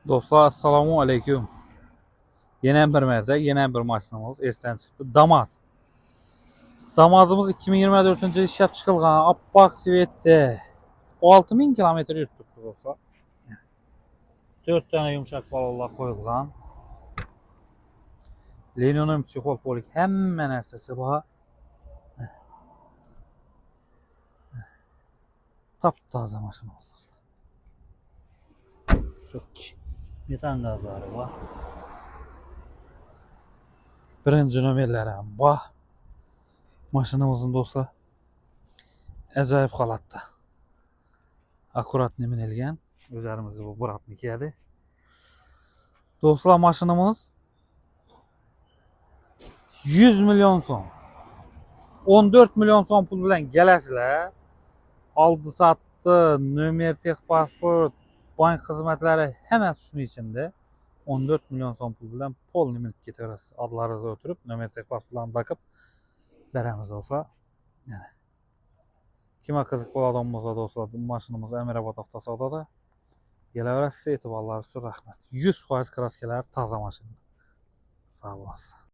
Dostlar, assalamu aleyküm. Yeni bir mərdə, yeni bir maşınımız esdən çıxdı. Damaz. Damazımız 2024-cü il işləb çıxılğan Abbaq Svetdə 6000 kilometr yürütdük dostlar. 4 dənə yumşaq balonlar qoyulğan. Linoleum çexol polik həmmə nərsəsi var. Taptaza maşınımız dostlar. Çok metan qazları var. Birinci nömrələri var. Maşınımızın dostlar əcaib xalatda. Akurat nemin elgən. Üzərimizi bu Bratnikiyadır. Dostlar, maşınımız 100 milyon son. 14 milyon son pul bilen gələsilər. Aldı satdı, nömər, tex pasport, bank xidmətləri həmən şunun içində. 14 milyon son pul bilen pol nemin getiririz. Adlarınızı ötürüb, nömər, tex pasportlarını takıb verəmizdə olsa. Yəni. Kimə qızıq bol adam olsa dostlar, maşınımız Əmirabad avtosavdada. Gələ verəsiz, etibarları üçün rəhmət. 100% kraskalar taza maşın. Sağ olasın.